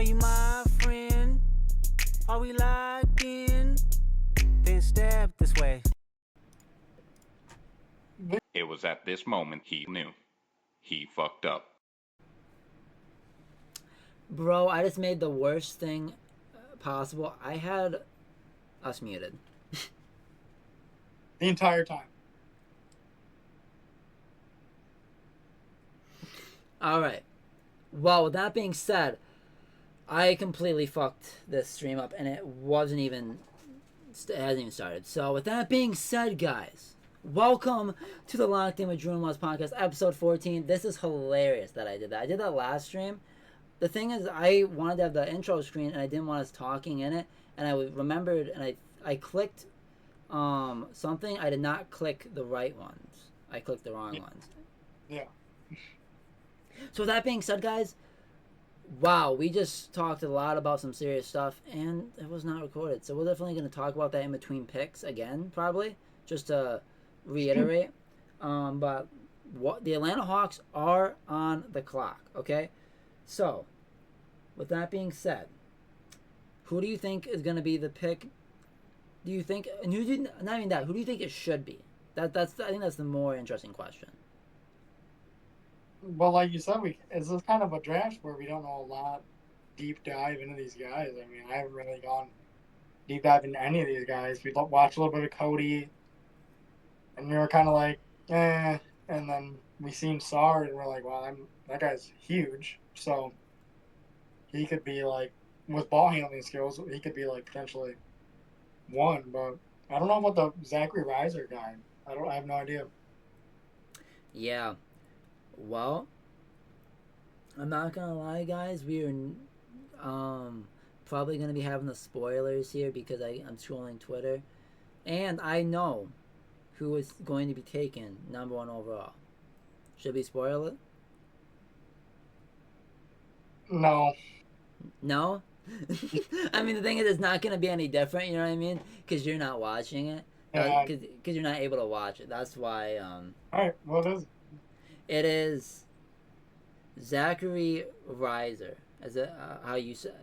Are you my friend? Are we locked in? Then step this way. It was at this moment he knew. He fucked up. Bro, I just made the worst thing possible. I had us muted. The entire time. Alright. Well, with that being said, I completely fucked this stream up and it hasn't even started. So with that being said, guys, welcome to the Locked In with Drew and Wes podcast, episode 14. This is hilarious that I did that. I did that last stream. The thing is, I wanted to have the intro screen and I didn't want us talking in it. And I remembered and I clicked something. I did not click the right ones. I clicked the wrong ones. Yeah. So with that being said, guys, wow, we just talked a lot about some serious stuff, and it was not recorded. So we're definitely going to talk about that in between picks again, probably, just to reiterate. But what the Atlanta Hawks are on the clock, okay? So, with that being said, who do you think is going to be the pick? Do you think, and not even that, who do you think it should be? I think that's the more interesting question. Well, like you said, it's just kind of a draft where we don't know a lot deep dive into these guys. I mean, I haven't really gone deep dive into any of these guys. We watched a little bit of Cody, and we were kind of like, eh. And then we seen Sard, and we're like, wow, that guy's huge. So he could be like, with ball handling skills, he could be like potentially one. But I don't know about the Zachary Reiser guy. I have no idea. Yeah. Well, I'm not gonna lie, guys. We are probably gonna be having the spoilers here because I'm scrolling Twitter, and I know who is going to be taken number 1 overall. Should we spoil it? No. No. I mean, the thing is, it's not gonna be any different. You know what I mean? Because you're not watching it. Because you're not able to watch it. That's why. All right. What is it? It is Zachary Reiser. Is it how you say?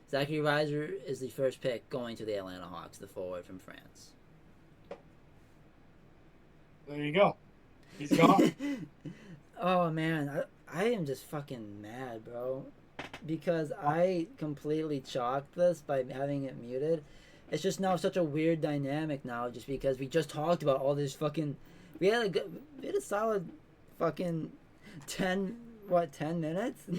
Zachary Reiser is the first pick going to the Atlanta Hawks, the forward from France. There you go. He's gone. Oh man, I am just fucking mad, bro, because I completely chalked this by having it muted. It's just now such a weird dynamic now, just because we just talked about all this fucking. We had a solid fucking 10 minutes? I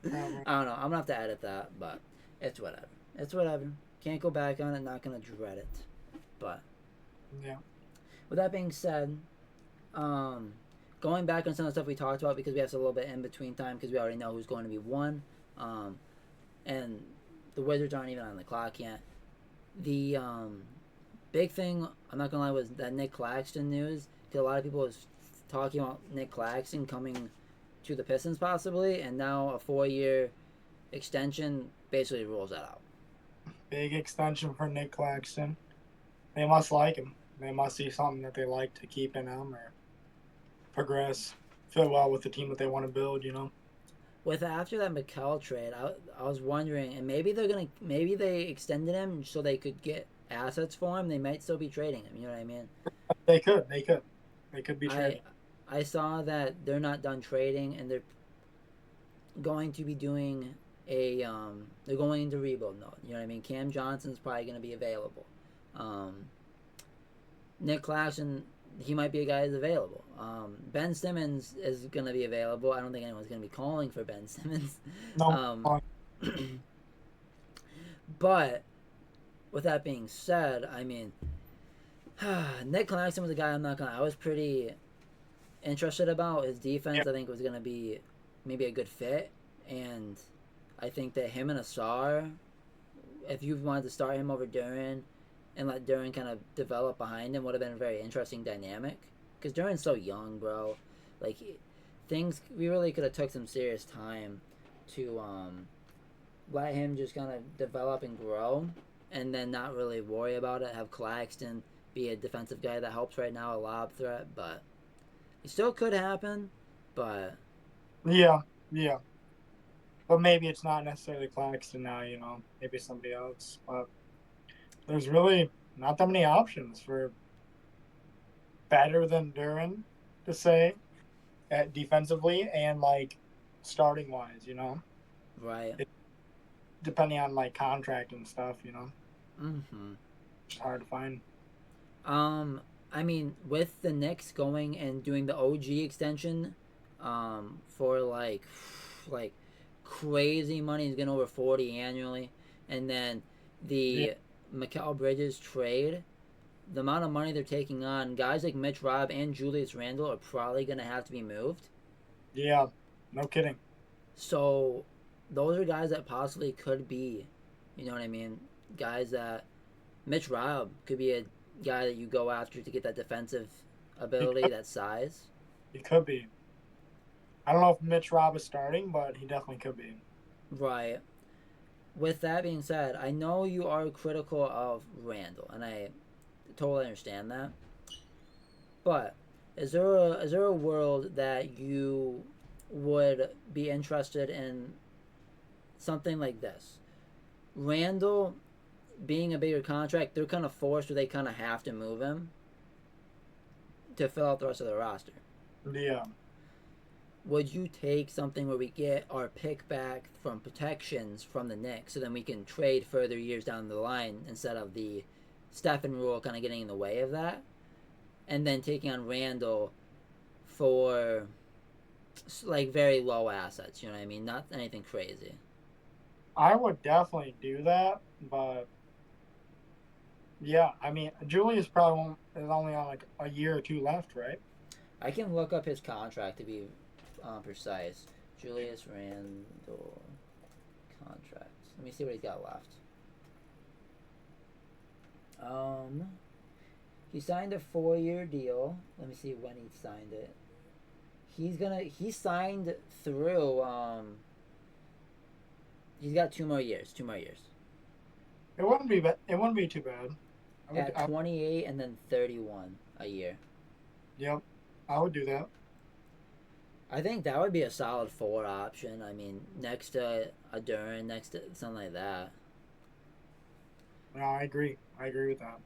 don't know. I'm gonna have to edit that, but it's whatever. Can't go back on it, not gonna dread it. But yeah. With that being said, going back on some of the stuff we talked about, because we have a little bit in between time because we already know who's going to be 1, and the Wizards aren't even on the clock yet. The big thing, I'm not gonna lie, was that Nick Claxton news, because a lot of people was talking about Nick Claxton coming to the Pistons possibly, and now a 4-year extension basically rules that out. Big extension for Nick Claxton. They must like him. They must see something that they like to keep in him or progress, fit well with the team that they want to build, you know? With after that McCall trade, I was wondering, and maybe they extended him so they could get assets for him. They might still be trading him, you know what I mean? They could be trading. I saw that they're not done trading, and they're going to be doing they're going into rebuild mode. You know what I mean? Cam Johnson's probably going to be available. Nick Claxton, he might be a guy who's available. Ben Simmons is going to be available. I don't think anyone's going to be calling for Ben Simmons. No. But with that being said, I mean, Nick Claxton was a guy I was pretty interested about. His defense, yep. I think, was going to be maybe a good fit, and I think that him and Asar, if you wanted to start him over Duran and let Duran kind of develop behind him, would have been a very interesting dynamic, because Duran's so young, bro. Like, we really could have took some serious time to let him just kind of develop and grow, and then not really worry about it, have Claxton be a defensive guy that helps right now, a lob threat, but it still could happen, but... Yeah. but maybe it's not necessarily Claxton now. Maybe somebody else. But there's really not that many options for better than Duran to say at defensively and like starting wise. Right. Depending on like contract and stuff. Mm-hmm. It's hard to find. I mean, with the Knicks going and doing the OG extension, for like crazy money, he's getting over 40 annually, and then the Mikal Bridges trade, the amount of money they're taking on, guys like Mitch Robb and Julius Randle are probably gonna have to be moved. Yeah, no kidding. So, those are guys that possibly could be, you know what I mean, guys that Mitch Robb could be a guy that you go after to get that defensive ability, that size. He could be. I don't know if Mitch Robb is starting, but he definitely could be. Right. With that being said, I know you are critical of Randall, and I totally understand that. But is there a world that you would be interested in something like this? Randall being a bigger contract, they're kind of forced where they kind of have to move him to fill out the rest of the roster. Yeah. Would you take something where we get our pick back from protections from the Knicks so then we can trade further years down the line instead of the Stephen rule kind of getting in the way of that? And then taking on Randall for like very low assets, you know what I mean? Not anything crazy. I would definitely do that, but yeah, I mean, Julius probably is only on like a year or two left, right? I can look up his contract to be precise. Julius Randle contract. Let me see what he's got left. He signed a 4-year deal. Let me see when he signed it. He signed through he's got 2 more years. It wouldn't be too bad. At 28 and then 31 a year. Yep. I would do that. I think that would be a solid 4 option. I mean, next to a Duran, next to something like that. No, I agree. I agree with that.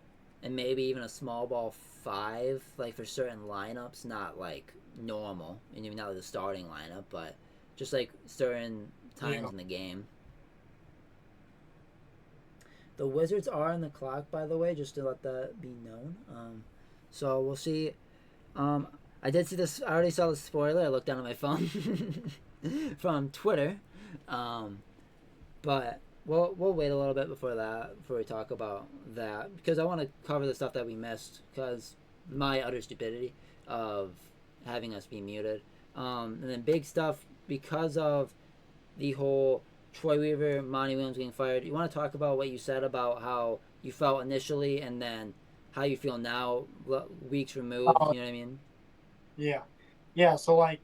And maybe even a small ball 5, like for certain lineups, not like normal, and even not like the starting lineup, but just like certain times in the game. The Wizards are on the clock, by the way, just to let that be known. So we'll see. I did see this. I already saw the spoiler. I looked down at my phone from Twitter. But we'll wait a little bit before we talk about that, because I want to cover the stuff that we missed, because my utter stupidity of having us be muted. And then big stuff because of the whole Troy Weaver, Monty Williams getting fired. You want to talk about what you said about how you felt initially and then how you feel now, weeks removed, you know what I mean? Yeah. Yeah, so, like,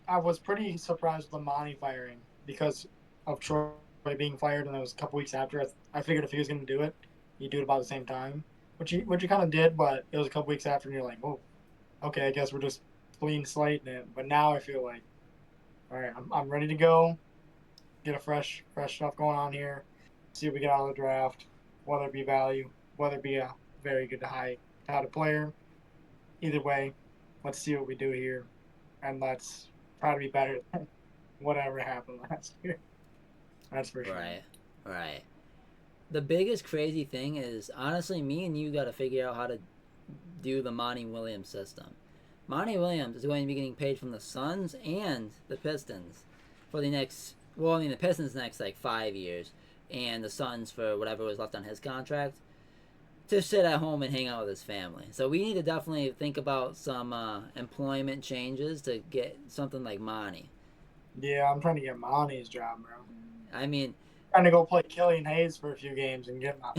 I was pretty surprised with the Monty firing because of Troy being fired, and it was a couple weeks after. I figured if he was going to do it, he'd do it about the same time, which he kind of did, but it was a couple weeks after, and you're like, oh, okay, I guess we're just clean slating it. But now I feel like, all right, I'm ready to go. Get a fresh stuff going on here. See what we get out of the draft, whether it be value, whether it be a very good to high touted player. Either way, let's see what we do here, and let's try to be better than whatever happened last year. That's for sure. Right. The biggest crazy thing is, honestly, me and you got to figure out how to do the Monty Williams system. Monty Williams is going to be getting paid from the Suns and the Pistons for the next, well, I mean, the Pistons next, like, 5 years, and the Suns for whatever was left on his contract, to sit at home and hang out with his family. So we need to definitely think about some employment changes to get something like Monty. Yeah, I'm trying to get Monty's job, bro. I mean, trying to go play Killian Hayes for a few games and get my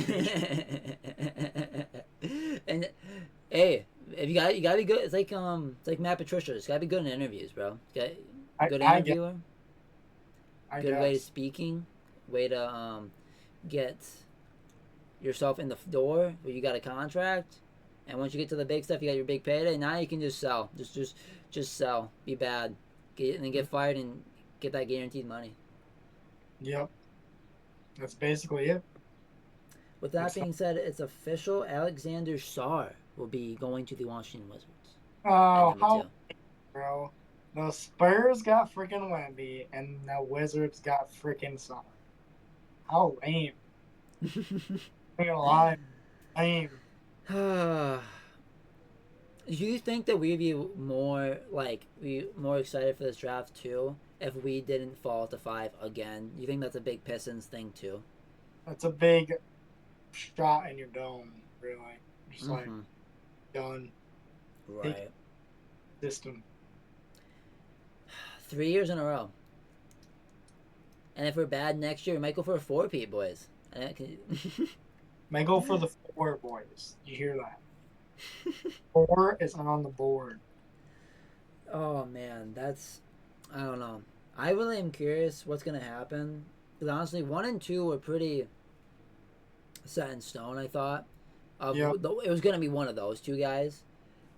and hey, if you gotta be good. It's like Matt Patricia. It's gotta be good in interviews, bro. Good interviewer. Good way to speaking. Way to get yourself in the door where you got a contract, and once you get to the big stuff, you got your big payday. Now you can just sell. Just sell. Be bad. And then get fired and get that guaranteed money. Yep. That's basically it. With that That's being said, it's official. Alexander Sarr will be going to the Washington Wizards at Oh, number two. how, bro? The Spurs got freaking Wemby, and the Wizards got freaking Summer. How lame. I'm gonna lie. Lame. Do you think that we'd be more excited for this draft too if we didn't fall to 5 again? You think that's a big Pistons thing too? That's a big shot in your dome, really. Just like Mm-hmm. done. Take Right. system. 3 years in a row. And if we're bad next year, we might go for a 4-peat, boys. May go for the 4, boys. You hear that? 4 is on the board. Oh man, I don't know. I really am curious what's gonna happen. Because honestly, 1 and 2 were pretty set in stone. I thought Yep. it was gonna be one of those two guys,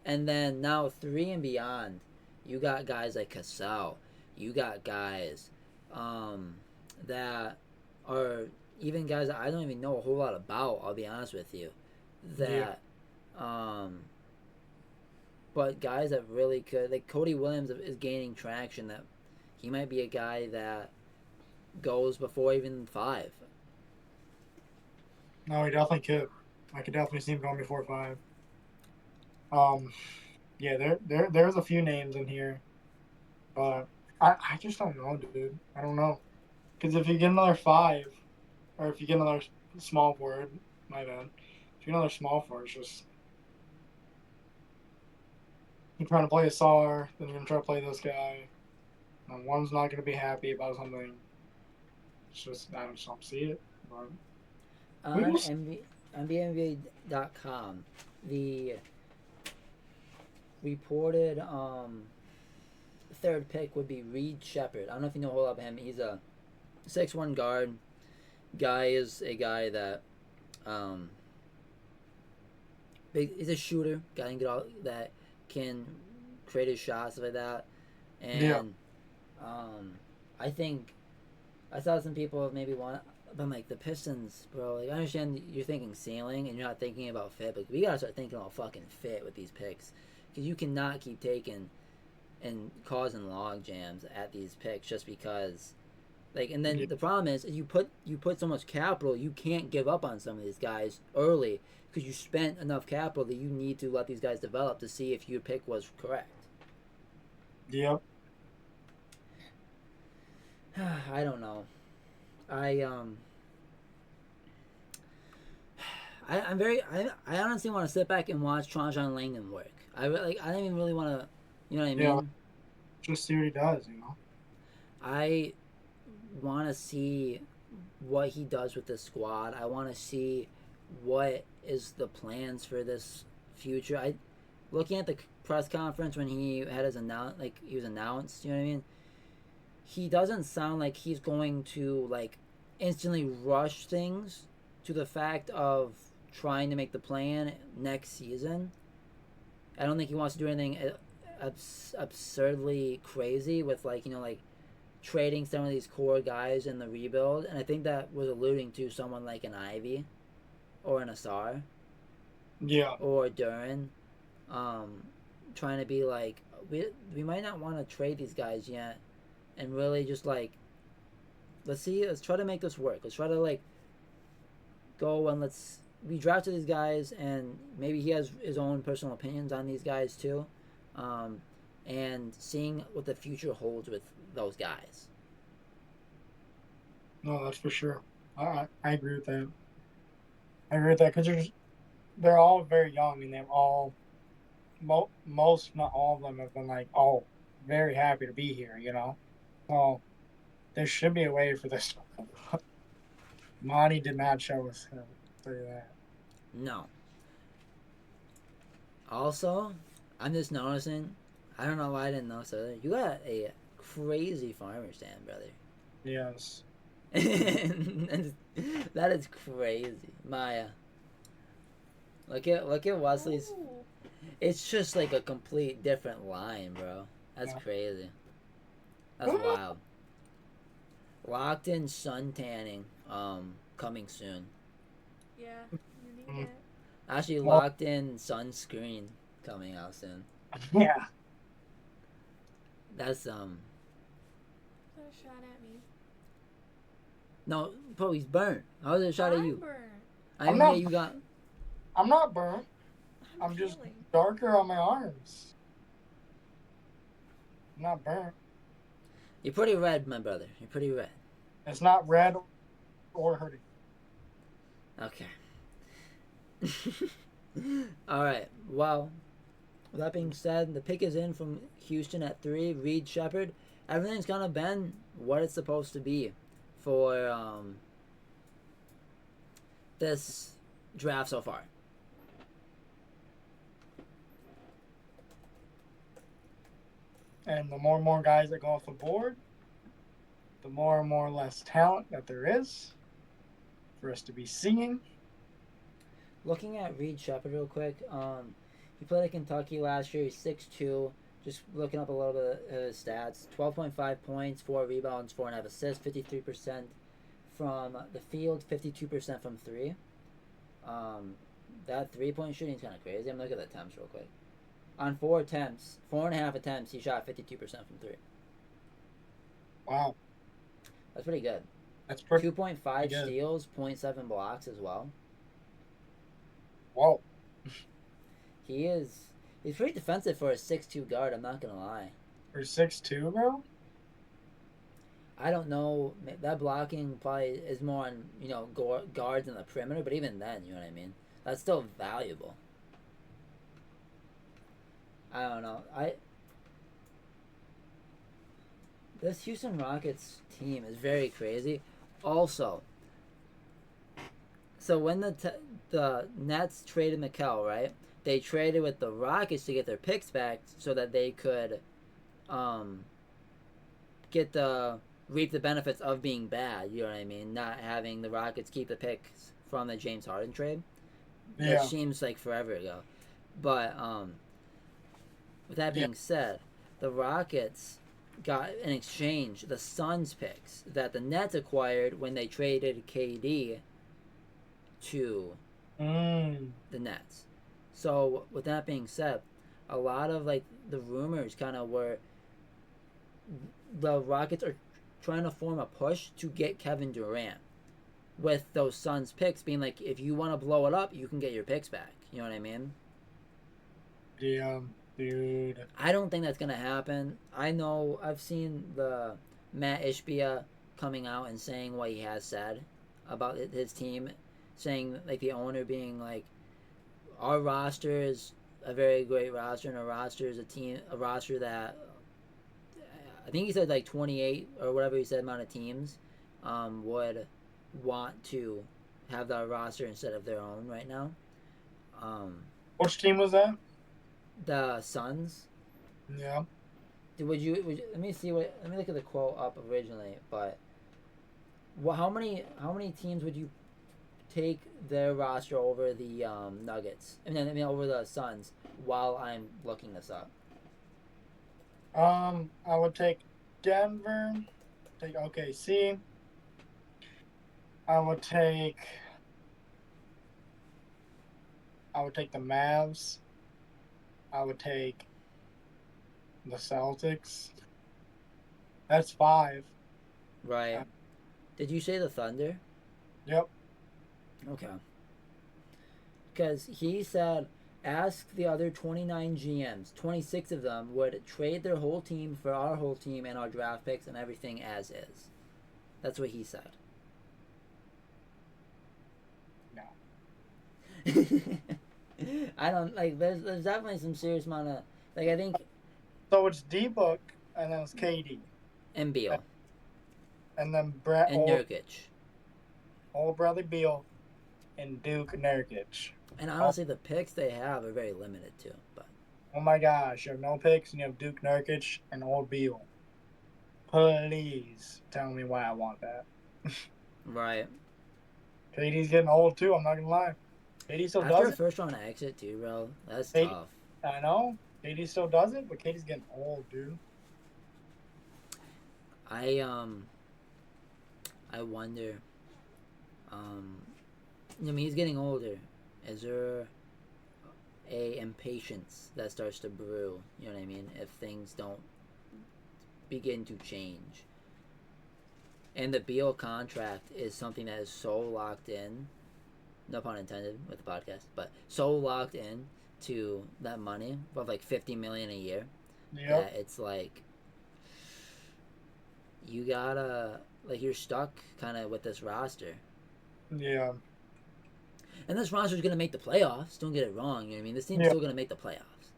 and then now 3 and beyond, you got guys like Cassell. You got guys that are even guys that I don't even know a whole lot about. I'll be honest with you. That but guys that really could, like Cody Williams is gaining traction, that he might be a guy that goes before even 5. No, he definitely could. I could definitely see him going before 5. Yeah, there's a few names in here, but I just don't know, dude. I don't know, because if you get another 5, or if you get another small forward, my bad. If you get another small forward, it's just you're trying to play a SAR, then you're gonna try to play this guy. And one's not gonna be happy about something. It's just I just don't see it. But On NBA.com, the reported third pick would be Reed Shepard. I don't know if you know a whole lot about him. He's a 6'1" guard. Guy is a guy that he's a shooter. Guy can get all that, can create his shots, stuff like that. And I think I saw some people maybe want. But I'm like, the Pistons, bro. Like, I understand you're thinking ceiling and you're not thinking about fit, but we gotta start thinking about fucking fit with these picks, because you cannot keep taking and causing log jams at these picks just because. Like, and then the problem is you put so much capital, you can't give up on some of these guys early because you spent enough capital that you need to let these guys develop to see if your pick was correct. Yep. I don't know. I honestly want to sit back and watch Trajan Langdon work. I don't even really want to, you know what I mean? Yeah. Just see what he does, you know. I want to see what he does with this squad. I want to see what is the plans for this future. Looking at the press conference when he had his he was announced, you know what I mean? He doesn't sound like he's going to instantly rush things to the fact of trying to make the plan next season. I don't think he wants to do anything absurdly crazy with trading some of these core guys in the rebuild, and I think that was alluding to someone like an Ivy or an Asar. Yeah. Or Duran. Trying to be like, we might not want to trade these guys yet, and really just let's try to make this work. Let's try to go and we drafted these guys, and maybe he has his own personal opinions on these guys too, and seeing what the future holds with those guys. No, that's for sure. I agree with that. I agree with that because they're all very young. I mean, they've all most, not all of them, have been all very happy to be here. You know, so there should be a way for this. Monty did not show us how to do that. No. Also, I'm just noticing. I don't know why I didn't notice that. You got a crazy farmer stand, brother. Yes. That is crazy, Maya. Look at Wesley's. Ooh. It's just a complete different line, bro. That's crazy. That's wild. Locked in sun tanning. Coming soon. Yeah, you need it. Actually, Well- locked in sunscreen coming out soon. Yeah. That's Is that a shot at me? no, bro, he's burnt. How is it a shot at I'm you? burnt. I I'm mean, not- yeah, you got. I'm not burnt. I'm just feeling. darker on my arms. I'm not burnt. You're pretty red, my brother. You're pretty red. It's not red or hurting. Okay. All right. Well, with that being said, the pick is in from Houston at 3. Reed Shepard. Everything's kind of been what it's supposed to be for this draft so far. And the more and more guys that go off the board, the more and more less talent that there is for us to be singing. Looking at Reed Shepard real quick, he played at Kentucky last year. He's 6'2". Just looking up a little bit of his stats: 12.5 points, 4 rebounds, 4.5 assists, 53% from the field, 52% from 3. That 3-point shooting is kind of crazy. I'm looking at the attempts real quick. On 4.5 attempts, he shot 52% from 3. Wow, That's pretty good. that's pretty. 2.5 good. steals, 0.7 blocks as well. Whoa, He's pretty defensive for a 6'2" guard, I'm not gonna lie. for 6'2", bro. I don't know. That blocking probably is more on guards in the perimeter, but even then, you know what I mean. That's still valuable. I don't know. This Houston Rockets team is very crazy. Also, so when the Nets traded Mikal, right? They traded with the Rockets to get their picks back so that they could reap the benefits of being bad, you know what I mean? Not having the Rockets keep the picks from the James Harden trade. Yeah. It seems like forever ago. But with that being said, the Rockets got in exchange the Suns picks that the Nets acquired when they traded KD to the Nets. So with that being said, a lot of like the rumors kind of were the Rockets are trying to form a push to get Kevin Durant, with those Suns picks being like, if you want to blow it up, you can get your picks back. You know what I mean? Yeah, dude. I don't think that's gonna happen. I know I've seen the Matt Ishbia coming out and saying what he has said about his team, saying like the owner being like, our roster is a very great roster, and our roster is a roster that I think he said like 28 or whatever he said amount of teams would want to have that roster instead of their own right now. Which team was that? The Suns. Yeah. Would you let me look at the quote up originally, but how many teams would you take their roster over the Nuggets? I mean over the Suns while I'm looking this up. I would take Denver, take OKC. I would take the Mavs. I would take the Celtics. That's 5. Right. Did you say the Thunder? Yep. Okay. Because he said, ask the other 29 GMs. 26 of them would trade their whole team for our whole team and our draft picks and everything as is. That's what he said. No. I don't like. There's definitely some serious amount of like. I think So it's D-Book, and then it's KD, and Beal and then Brett and Nurkic. old Bradley Beal, and Duke Nurkic. And honestly, the picks they have are very limited too. But Oh my gosh, you have no picks, and you have Duke Nurkic and old Beal. Please tell me why I want that. right KD's getting old too. I'm not gonna lie. KD still after does a it. first round exit too, bro. That's Hey. tough. I know. KD still does it, but KD's getting old, dude. I wonder. I mean, he's getting older. Is there a impatience that starts to brew? You know what I mean? If things don't begin to change, and the Beal contract is something that is so locked in. No pun intended with the podcast, but so locked in to that money of like $50 million a year that it's like you gotta you're stuck kind of with this roster. Yeah. And this roster is gonna make the playoffs. Don't get it wrong. You know what I mean? This team's still gonna make the playoffs.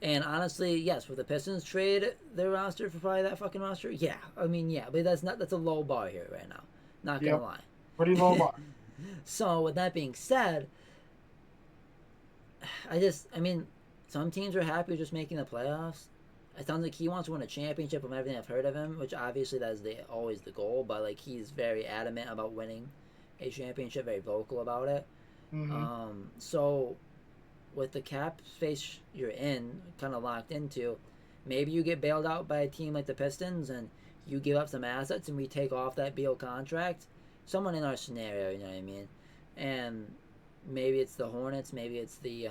And honestly, yes, with the Pistons trade their roster for probably that fucking roster, yeah. I mean, yeah, but that's a low bar here right now. Not gonna lie. Pretty low bar. So with that being said, I mean, some teams are happy with just making the playoffs. It sounds like he wants to win a championship from everything I've heard of him, which obviously that's always the goal, but like he's very adamant about winning a championship, very vocal about it. Mm-hmm. So with the cap space you're in, kind of locked into, maybe you get bailed out by a team like the Pistons and you give up some assets and we take off that Beal contract. Someone in our scenario, you know what I mean? And maybe it's the Hornets, maybe it's the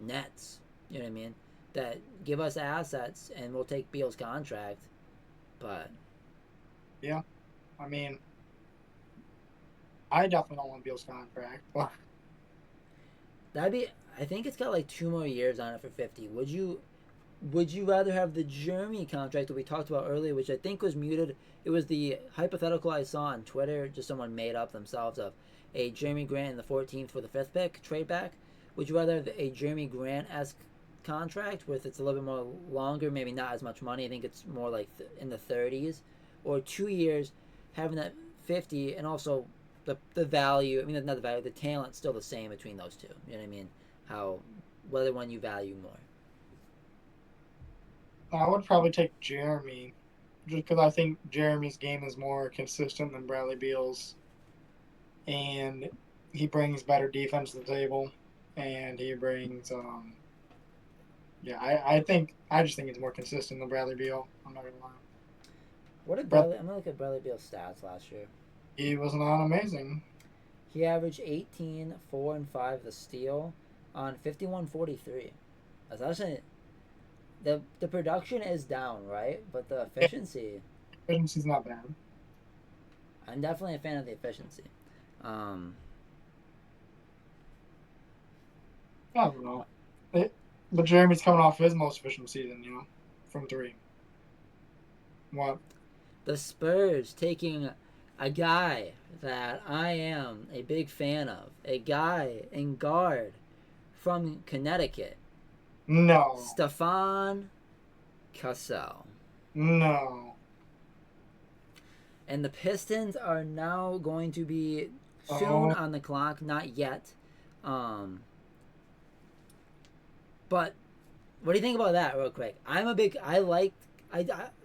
Nets, you know what I mean? That give us assets and we'll take Beal's contract. But yeah, I mean, I definitely don't want Beal's contract, but that'd be. I think it's got like 2 more years on it for 50. Would you rather have the Jerami contract that we talked about earlier, which I think was muted? It was the hypothetical I saw on Twitter, just someone made up themselves, of a Jerami Grant in the 14th for the 5th pick, trade back. Would you rather have a Jerami Grant-esque contract with it's a little bit more longer, maybe not as much money, I think it's more like in the 30s, or 2 years having that 50 and also the value, I mean not the value, the talent's still the same between those two, you know what I mean? Whether one you value more. I would probably take Jerami, just because I think Jerami's game is more consistent than Bradley Beal's, and he brings better defense to the table, and he brings, I just think he's more consistent than Bradley Beal. I'm not gonna lie. What did Bradley? I'm gonna look at Bradley Beal's stats last year. He was not amazing. He averaged 18, 4, and 5 the steal on 51-43. That's actually the production is down, right? But the efficiency. Efficiency's not bad. I'm definitely a fan of the efficiency. I don't know. But Jerami's coming off his most efficient season, from 3. What? The Spurs taking a guy that I am a big fan of, a guy in guard from Connecticut. No. Stefan Cassell. No. And the Pistons are now going to be soon on the clock, not yet. But what do you think about that, real quick? I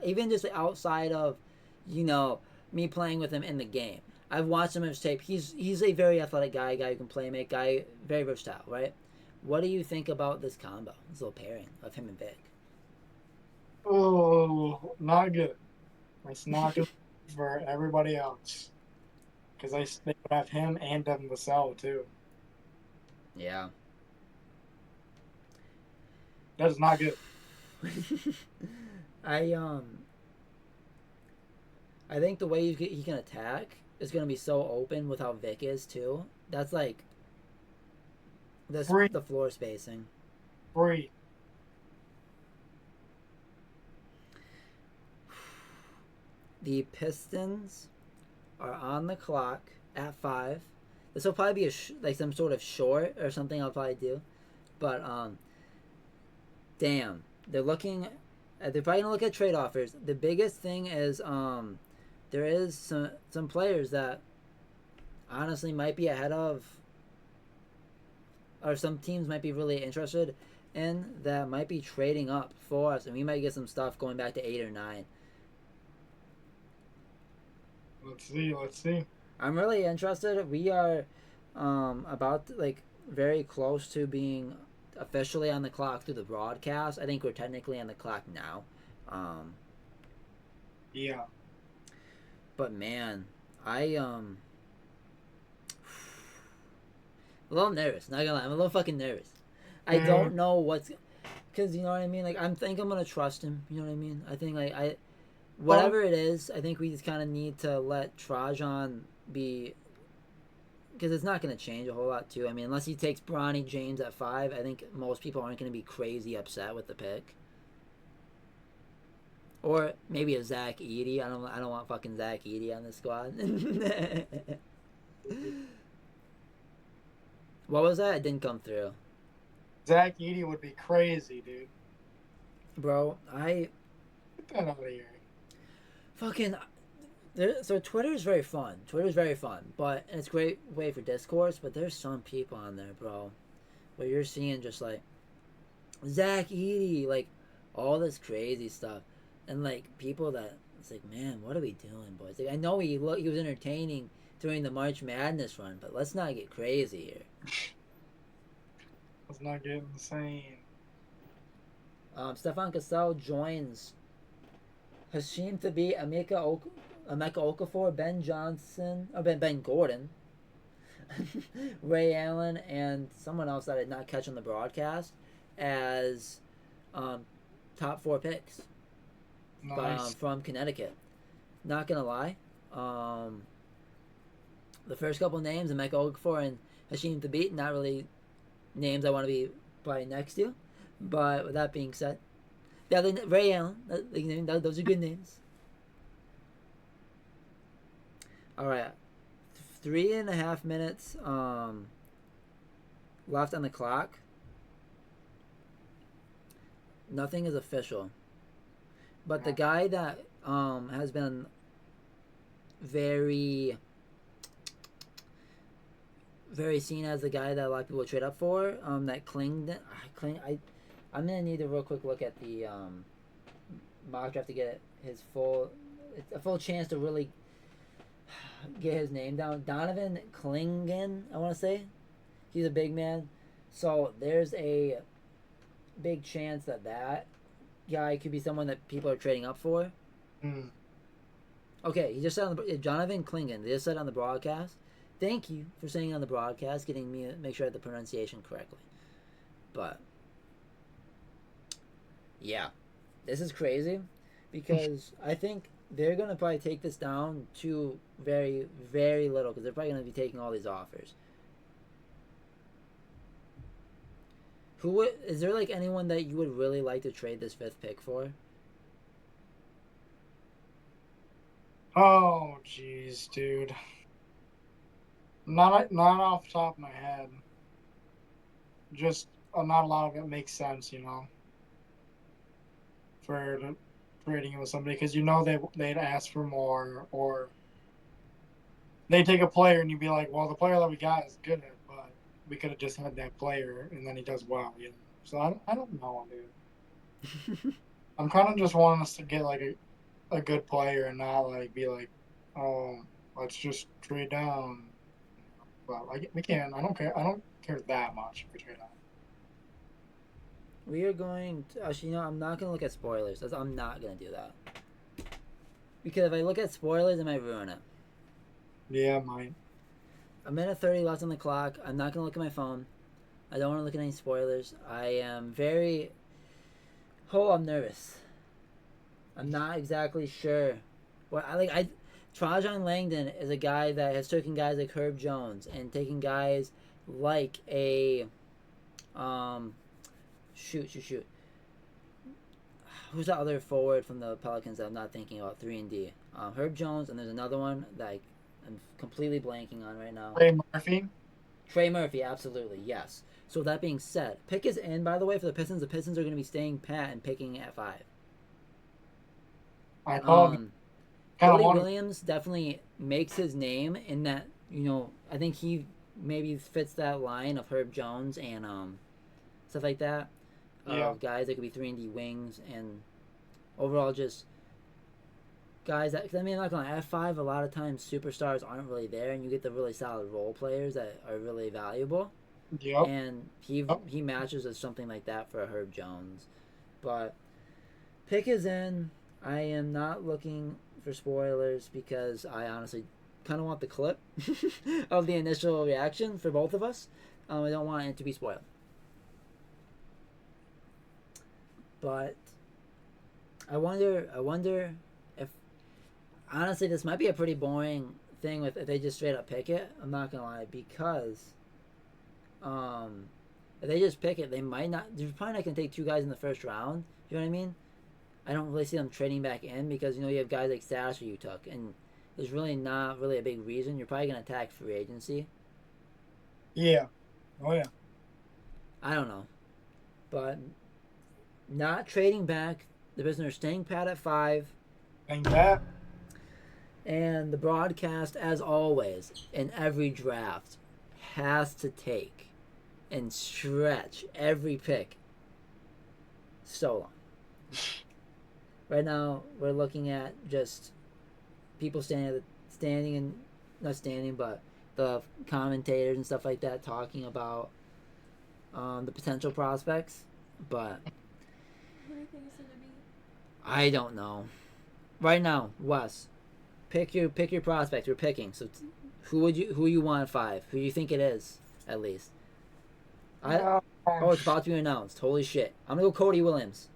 even just outside of, me playing with him in the game. I've watched him in his tape. He's a very athletic guy who can play make, guy very versatile, right? What do you think about this combo, this little pairing of him and Vic? Oh, not good. It's not good for everybody else. Because they would have him and Devin Vassell, too. Yeah. That is not good. I think the way he can attack is going to be so open with how Vic is, too. That's like the floor spacing. Free. The Pistons are on the clock at 5. This will probably be some sort of short or something I'll probably do. But, damn. They're probably going to look at trade offers. The biggest thing is there is some players that honestly might be ahead of, or some teams might be really interested in, that might be trading up for us, and we might get some stuff going back to 8 or 9. Let's see. I'm really interested. We are very close to being officially on the clock through the broadcast. I think we're technically on the clock now. Yeah. But man, a little nervous. Not gonna lie, I'm a little fucking nervous. I don't know what's, cause you know what I mean. Like I'm gonna trust him. You know what I mean. I think whatever it is, I think we just kind of need to let Trajan be, because it's not gonna change a whole lot too. I mean, unless he takes Bronny James at 5, I think most people aren't gonna be crazy upset with the pick. Or maybe a Zach Edey. I don't want fucking Zach Edey on the squad. What was that? It didn't come through. Zach Edey would be crazy, dude. Bro, Get that out of here. fucking so Twitter's very fun. But and it's a great way for discourse, but there's some people on there, bro, where you're seeing just like Zach Edey, like all this crazy stuff. And like people that it's like, man, what are we doing, boys? Like I know he was entertaining during the March Madness run, but let's not get crazy here. Let's not get insane. Stefan Cassell joins Hashim Thabit, Emeka Okafor, Ben Johnson, or Ben Gordon, Ray Allen, and someone else that I did not catch on the broadcast as top 4 picks. Nice. From Connecticut. Not gonna lie, the first couple names, Emeka Okafor and Hashim Thabit, not really names I want to be by next to. But with that being said, yeah, Ray Allen, those are good names. All right, 3.5 minutes left on the clock. Nothing is official. But the guy that has been very seen as the guy that a lot of people trade up for, that I'm gonna need a real quick look at the mock draft to get his a full chance to really get his name down. Donovan Clingan, I want to say, he's a big man, so there's a big chance that guy could be someone that people are trading up for. Okay, he just said Jonathan Clingan. They just said on the broadcast. Thank you for saying on the broadcast, getting me to make sure I had the pronunciation correctly. But yeah, this is crazy because I think they're gonna probably take this down to very, very little because they're probably gonna be taking all these offers. Is there like anyone that you would really like to trade this 5th pick for? Oh, jeez, dude. Not off the top of my head. Just not a lot of it makes sense, you know, for trading it with somebody because you know they'd ask for more, or they take a player and you'd be like, well, the player that we got is good, but we could have just had that player and then he does well, you know. So I don't know, dude. I'm kind of just wanting us to get like a good player and not like be like, oh, let's just trade down. But like we can. I don't care that much if we trade down. We are going to actually, I'm not gonna look at spoilers. I'm not gonna do that because if I look at spoilers, I might ruin it. Yeah, might. A minute 30 left on the clock. I'm not gonna look at my phone. I don't want to look at any spoilers. I am I'm nervous. I'm not exactly sure. Trajan Langdon is a guy that has taken guys like Herb Jones and taken guys like a shoot. Who's the other forward from the Pelicans that I'm not thinking about? 3-and-D. Herb Jones, and there's another one that I'm completely blanking on right now. Trey Murphy, absolutely, yes. So that being said, pick is in, by the way, for the Pistons. The Pistons are going to be staying pat and picking at 5. I thought Cody Williams definitely makes his name in that, I think he maybe fits that line of Herb Jones and stuff like that. Yeah. Guys that could be 3-and-D wings and overall just guys that, I'm not going to lie, at 5, a lot of times superstars aren't really there and you get the really solid role players that are really valuable. Yep. And he matches with something like that for Herb Jones. But pick is in. I am not looking for spoilers because I honestly kind of want the clip of the initial reaction for both of us. I don't want it to be spoiled. But I wonder if honestly this might be a pretty boring thing if they just straight up pick it. I'm not gonna lie, because if they just pick it, they might not. They're probably not gonna take two guys in the first round. You know what I mean? I don't really see them trading back in because you have guys like Sasser you took, and there's really not really a big reason. You're probably gonna attack free agency. Yeah. Oh yeah. I don't know, but not trading back. The Pistons are staying pat at 5. Thank that. And the broadcast, as always, in every draft, has to take and stretch every pick so long. Right now, we're looking at just people not standing, but the commentators and stuff like that talking about the potential prospects. But Who do you think it's gonna be? I don't know. Right now, Wes, pick your prospects. We're picking. So, who you want at 5? Who do you think it is at least? Oh, it's about to be announced. Holy shit! I'm gonna go Cody Williams.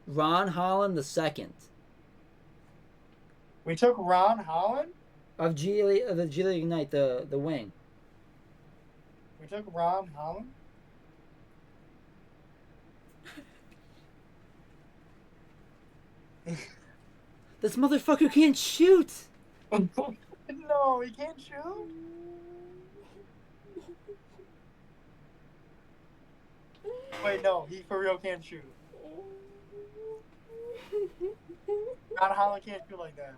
Ron Holland the second We took Ron Holland. of the G League Ignite, the wing. We took Ron Holland. This motherfucker can't shoot. No, he can't shoot. Wait, no, he for real can't shoot. Ron Holland can't shoot like that.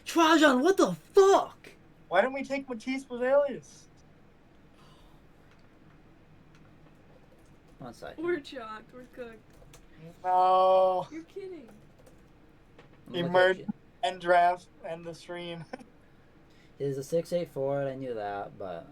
Trajan, what the fuck? Why didn't we take Matisse Bazalius? One side. We're chalked. We're cooked. No. You're kidding. He merged and draft and the stream. He's a 6'8" forward. I knew that, but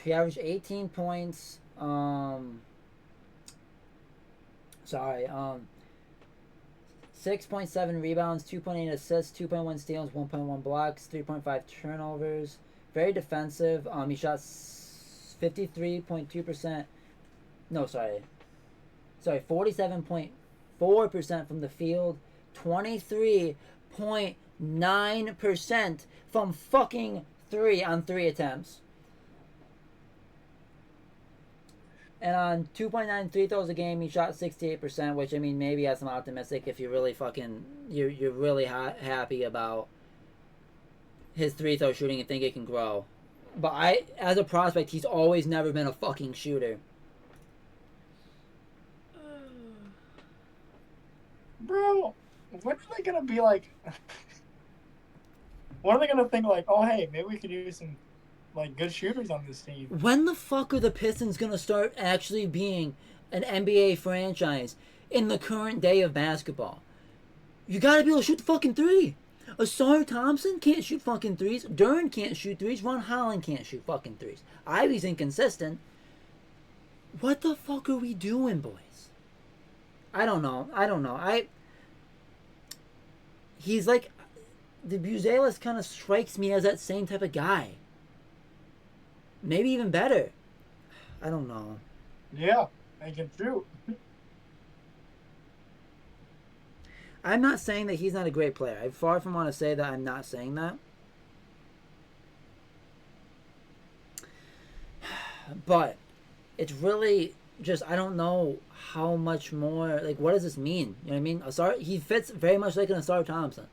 he averaged 18 points. 6.7 rebounds, 2.8 assists, 2.1 steals, 1.1 blocks, 3.5 turnovers. Very defensive. He shot 53.2%. No, sorry, 47.4% from the field, 23.9% from fucking 3 on 3 attempts. And on 2.9 free throws a game, he shot 68%, which, I mean, maybe that's some optimistic if you really you're really happy about his 3-throw shooting and think it can grow. But as a prospect, he's always never been a fucking shooter. Bro, when are they gonna be like? When are they gonna think like, oh hey, maybe we could use some like good shooters on this team? When the fuck are the Pistons gonna start actually being an NBA franchise in the current day of basketball? You gotta be able to shoot the fucking 3. Asar Thompson can't shoot fucking 3s. Duran can't shoot 3s. Ron Holland can't shoot fucking 3s. Ivy's inconsistent. What the fuck are we doing, boys? I don't know. He's like, the Buzelis kind of strikes me as that same type of guy. Maybe even better. I don't know. Yeah, they can shoot. I'm not saying that he's not a great player. I far from want to say that I'm not saying that. But it's really just, I don't know how much more, like, what does this mean? You know what I mean? He fits very much like an Asar Thompson.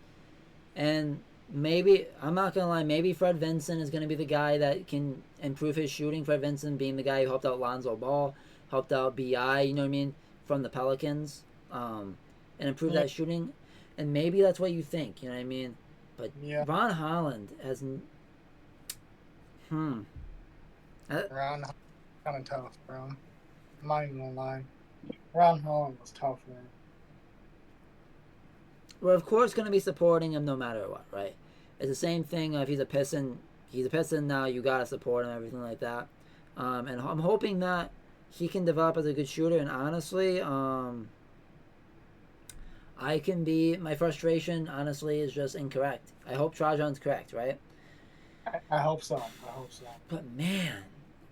And maybe, I'm not going to lie, maybe Fred Vinson is going to be the guy that can improve his shooting. Fred Vinson being the guy who helped out Lonzo Ball, helped out B.I., you know what I mean, from the Pelicans, and improve that shooting. And maybe that's what you think, you know what I mean? But yeah. Ron Holland has... Ron kind of tough, bro. I'm not even gonna lie. Ron Holland was tough, man. We're of course going to be supporting him no matter what, right? It's the same thing if he's a Piston now, you got to support him, everything like that. And I'm hoping that he can develop as a good shooter. And honestly, my frustration, honestly, is just incorrect. I hope Trajan's correct, right? I hope so. I hope so. But man,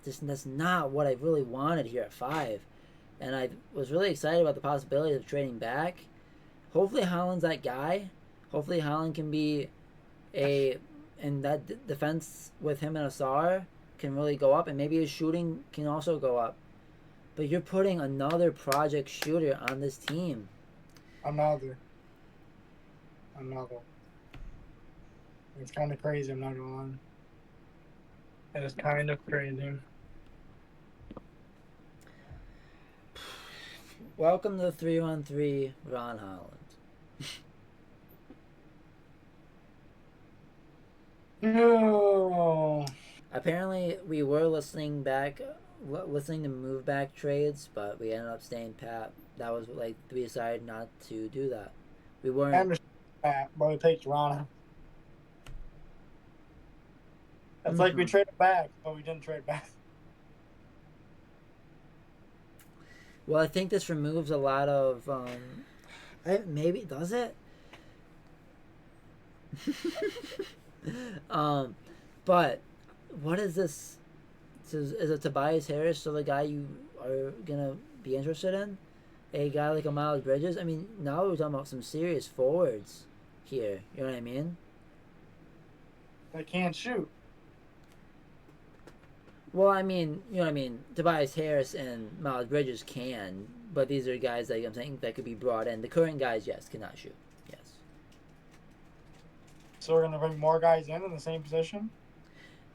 that's not what I really wanted here at 5. And I was really excited about the possibility of trading back. Hopefully Holland's that guy. Hopefully Holland can be and that defense with him and Asar can really go up, and maybe his shooting can also go up. But you're putting another project shooter on this team. Another. It's kind of crazy, I'm not gonna lie. It is kind of crazy. Welcome to 3-on-3, Ron Holland. No. Apparently, we were listening to move back trades, but we ended up staying pat. That was like, we decided not to do that. We I weren't. understand that, but it takes Toronto. It's like we traded back, but we didn't trade back. Well, I think this removes a lot of. Maybe does it? But what is this? Is it Tobias Harris still the guy you are gonna be interested in? A guy like a Miles Bridges? I mean, now we're talking about some serious forwards here. You know what I mean? They can't shoot. Well, I mean, you know what I mean? Tobias Harris and Miles Bridges can, but these are guys that I'm saying that could be brought in. The current guys, yes, cannot shoot. Yes. So we're gonna bring more guys in the same position?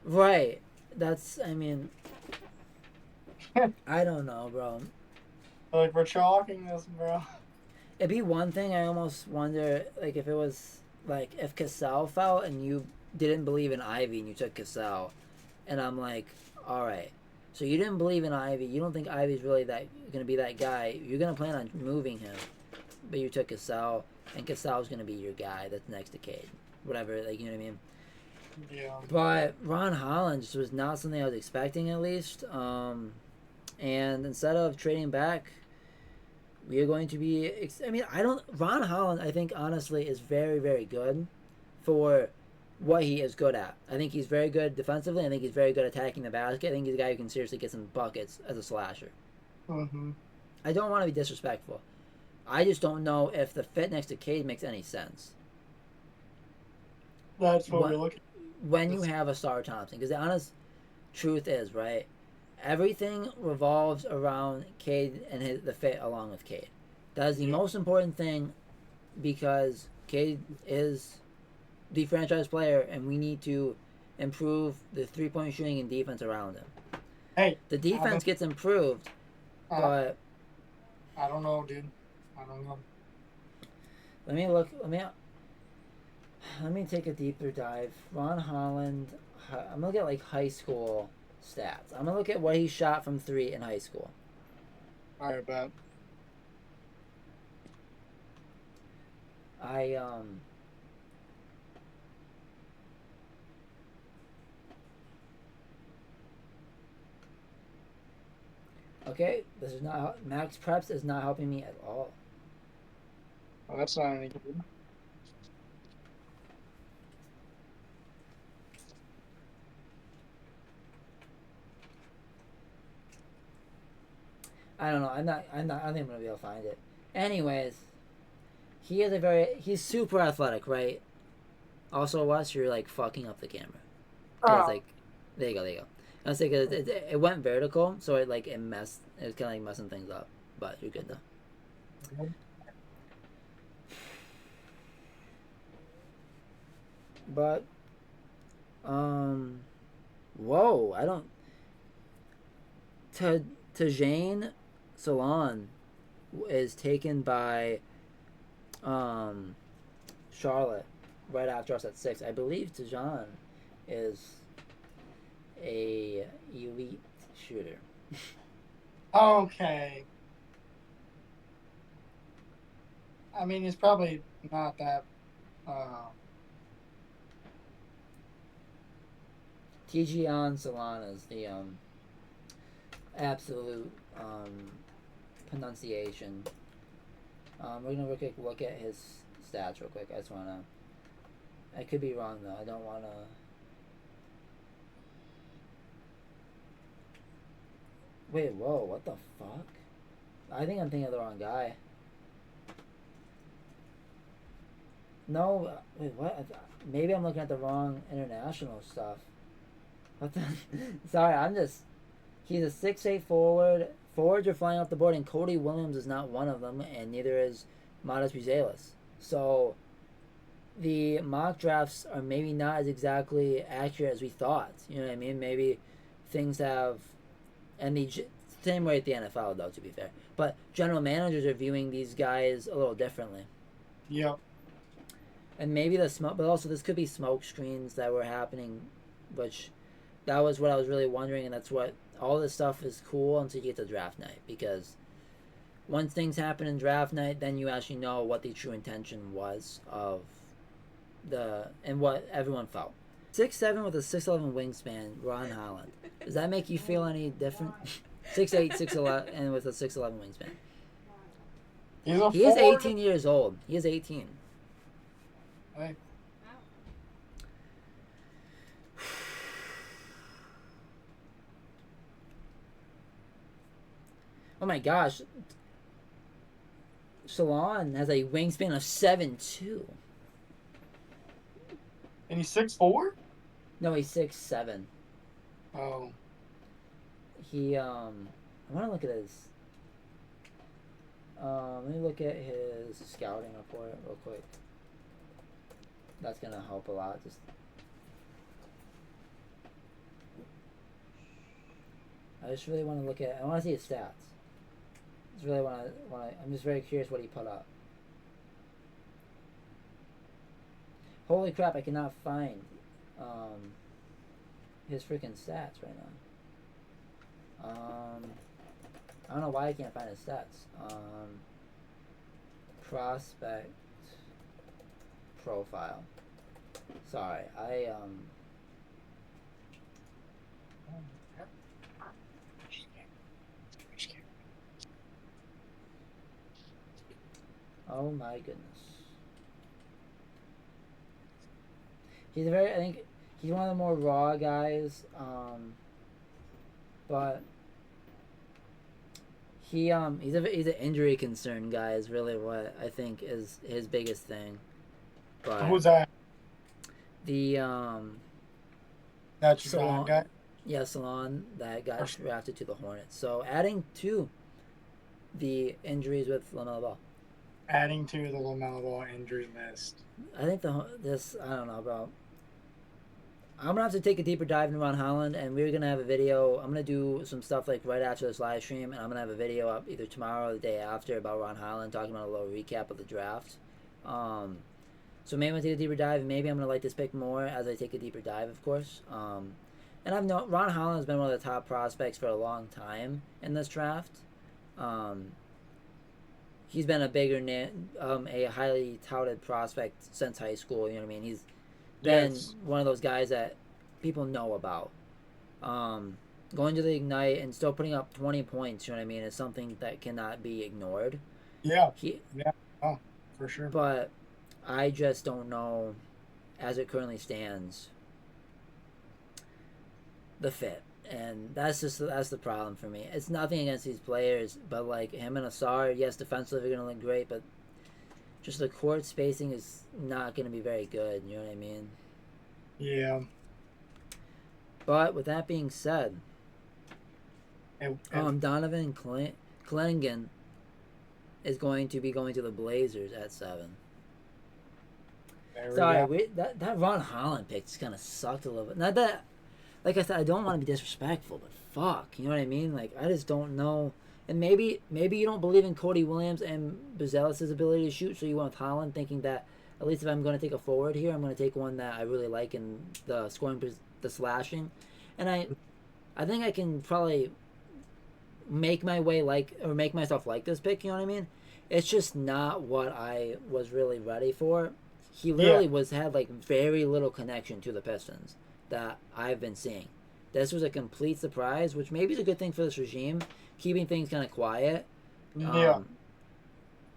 Right. That's, I mean, I don't know, bro. Like, we're chalking this, bro. It'd be one thing, I almost wonder, like, if it was, like, if Cassell fell and you didn't believe in Ivy and you took Cassell, and I'm like, alright, so you didn't believe in Ivy, you don't think Ivy's really going to be that guy, you're going to plan on moving him, but you took Cassell, and Cassell's going to be your guy that's next to Cade. Whatever, like, you know what I mean? Yeah. But Ron Holland just was not something I was expecting, at least. And instead of trading back, we are going to be. Ron Holland, I think, honestly, is very, very good for what he is good at. I think he's very good defensively. I think he's very good attacking the basket. I think he's a guy who can seriously get some buckets as a slasher. Mm-hmm. I don't want to be disrespectful. I just don't know if the fit next to Cade makes any sense. That's what we're looking. When you have a Star Thompson, because the honest truth is, right, everything revolves around Cade and the fit along with Cade. That is the most important thing, because Cade is the franchise player, and we need to improve the 3-point shooting and defense around him. Hey, the defense gets improved, but I don't know, dude. I don't know. Let me take a deeper dive. Ron Holland, I'm gonna look at like high school stats. I'm gonna look at what he shot from 3 in high school. Alright, bet. Okay, this is not Max Preps is not helping me at all. Well, that's not any good. I don't know. I don't think I'm gonna be able to find it. Anyways, he's super athletic, right? Also, Wes, you're like fucking up the camera. It's like, there you go. I was thinking it went vertical, so it was kind of like messing things up. But you're good though. Mm-hmm. But, whoa! I don't. Tajane Salon is taken by Charlotte right after us at 6. I believe Tajane is a elite shooter. Okay. I mean, he's probably not that. Tijian Salon is the absolute pronunciation. We're gonna look at his stats real quick. I just wanna. I could be wrong though. I don't wanna. Wait, whoa! What the fuck? I think I'm thinking of the wrong guy. No, wait, what? Maybe I'm looking at the wrong international stuff. What the? Sorry, I'm just. He's a 6'8" forward. Forwards are flying off the board, and Cody Williams is not one of them, and neither is Modest Buzelis. So, the mock drafts are maybe not as exactly accurate as we thought. You know what I mean? Maybe things have, and the same way at the NFL, though, to be fair. But general managers are viewing these guys a little differently. Yep. And maybe the smoke, but also this could be smoke screens that were happening, which that was what I was really wondering, and that's what all this stuff is cool until you get to draft night, because once things happen in draft night, then you actually know what the true intention was of the and what everyone felt. 6'7" with a 6'11" wingspan, Ron Holland. Does that make you feel any different? 6'8", 6'11", and with a 6'11" wingspan. He is 18 years old. He is 18. Hey. Oh my gosh. Shalon has a wingspan of 7'2". And he's 6'4"? No, he's 6'7". Oh. He I wanna look at his let me look at his scouting report real quick. That's gonna help a lot. I just really want to look at. I want to see his stats. Just really want to. I'm just very curious what he put up. Holy crap! I cannot find his freaking stats right now. I don't know why I can't find his stats. Prospect profile. Sorry, oh my goodness. He's I think he's one of the more raw guys, but he's an injury concern guy is really what I think is his biggest thing. But who's that? The That's your Salon guy? Yeah, Salon that got drafted to the Hornets. So adding to the injuries with LaMelo Ball. Adding to the LaMelo Ball injury list. I think I don't know, bro. I'm gonna have to take a deeper dive into Ron Holland, and we're gonna have a video. I'm gonna do some stuff like right after this live stream, and I'm gonna have a video up either tomorrow or the day after about Ron Holland, talking about a little recap of the draft. So maybe I'm gonna take a deeper dive, and maybe I'm gonna like this pick more as I take a deeper dive, of course. And I've known Ron Holland has been one of the top prospects for a long time in this draft. He's been a highly touted prospect since high school. You know what I mean? He's been one of those guys that people know about. Going to the Ignite and still putting up 20 points, you know what I mean, is something that cannot be ignored. Yeah. Oh, for sure. But I just don't know, as it currently stands, the fit. And that's the problem for me. It's nothing against these players, but like him and Asar, yes, defensively are going to look great, but just the court spacing is not going to be very good. You know what I mean? Yeah. But with that being said, Donovan Clennigan is going to be going to the Blazers at 7. Sorry, that Ron Holland pick just kind of sucked a little bit. Not that, like I said, I don't want to be disrespectful, but fuck, you know what I mean? Like, I just don't know. And maybe you don't believe in Cody Williams and Buzelis' ability to shoot, so you went with Holland, thinking that at least if I'm going to take a forward here, I'm going to take one that I really like in the scoring, the slashing. And I think I can probably make myself like this pick, you know what I mean? It's just not what I was really ready for. He literally had like very little connection to the Pistons that I've been seeing. this was a complete surprise, which maybe is a good thing for this regime, keeping things kind of quiet. Yeah.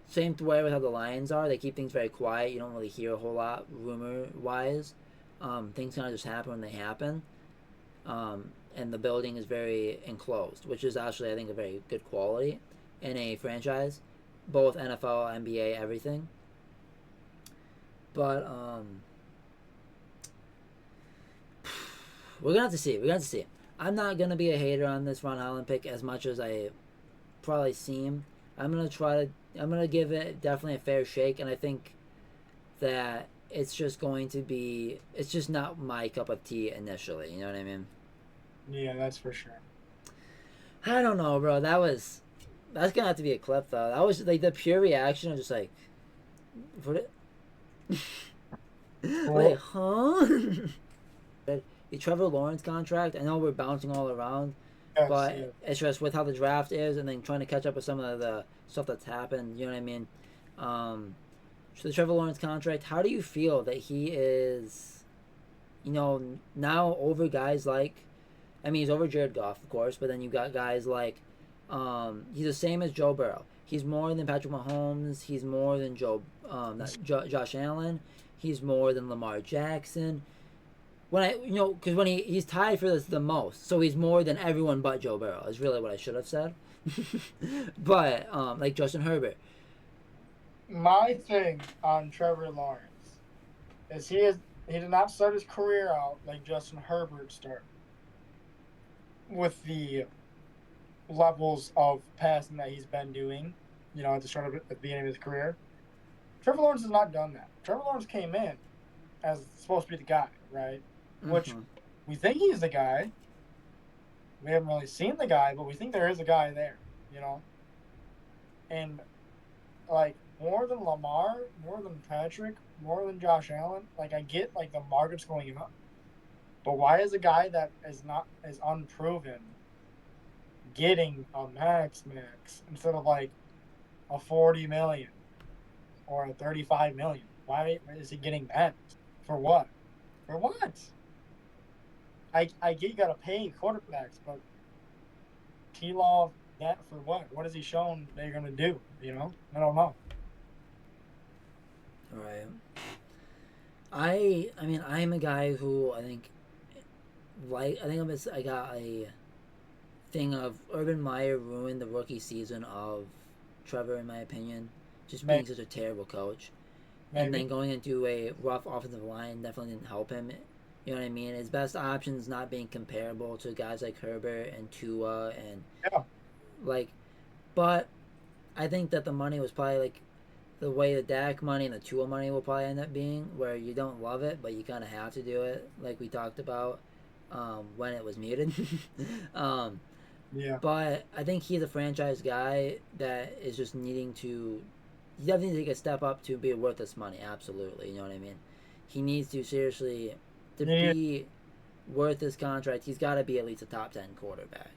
Same way with how the Lions are. They keep things very quiet. You don't really hear a whole lot rumor-wise. Things kind of just happen when they happen. And the building is very enclosed, which is actually, I think, a very good quality in a franchise. Both NFL, NBA, everything. But, we're going to have to see. We're going to have to see. I'm not going to be a hater on this Ron Holland pick as much as I probably seem. I'm going to give it definitely a fair shake, and I think that it's just not my cup of tea initially, you know what I mean? Yeah, that's for sure. I don't know, bro. That's gonna have to be a clip, though. That was, like, the pure reaction of just, like, what it... Like, huh? The Trevor Lawrence contract, I know we're bouncing all around, but it's just with how the draft is and then trying to catch up with some of the stuff that's happened, you know what I mean? So the Trevor Lawrence contract, how do you feel that he is, you know, now over guys like, I mean, he's over Jared Goff, of course, but then you got guys like, he's the same as Joe Burrow. He's more than Patrick Mahomes. He's more than Josh Allen. He's more than Lamar Jackson. Because he's tied for this the most, so he's more than everyone but Joe Burrow. Is really what I should have said. But like Justin Herbert. My thing on Trevor Lawrence is he did not start his career out like Justin Herbert started, with the levels of passing that he's been doing, you know, at the beginning of his career. Trevor Lawrence has not done that. Trevor Lawrence came in as supposed to be the guy, right? Mm-hmm. Which we think he's the guy. We haven't really seen the guy, but we think there is a guy there, you know? And, like, more than Lamar, more than Patrick, more than Josh Allen, like, I get, like, the market's going up. But why is a guy that is unproven getting a max instead of, like, a $40 million or a $35 million? Why is he getting that? For what? For what? I get you got to pay quarterbacks, but T-Law, that for what? What has he shown they're going to do? You know? I don't know. Right. I mean, I'm a guy who I got a thing of Urban Meyer ruined the rookie season of Trevor, in my opinion. Just being such a terrible coach. Maybe. And then going into a rough offensive line definitely didn't help him. You know what I mean? His best options not being comparable to guys like Herbert and Tua and but I think that the money was probably like the way the Dak money and the Tua money will probably end up being, where you don't love it, but you kind of have to do it, like we talked about when it was muted. But I think he's a franchise guy that is just needing to. He definitely needs to take a step up to be worth this money. Absolutely, you know what I mean. He needs to seriously be worth this contract. He's got to be at least a top 10 quarterback.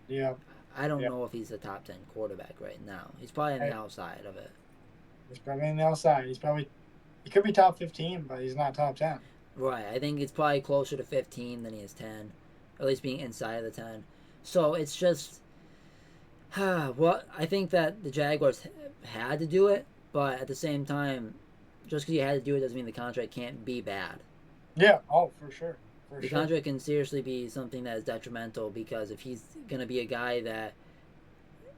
Yeah. I don't know if he's a top 10 quarterback right now. He's probably on the outside of it. He's probably on the outside. He could be top 15, but he's not top 10. Right. I think it's probably closer to 15 than he is 10, or at least being inside of the 10. So it's just, well, I think that the Jaguars had to do it, but at the same time, just because you had to do it doesn't mean the contract can't be bad. Yeah. Oh, for sure. The contract can seriously be something that is detrimental, because if he's going to be a guy that,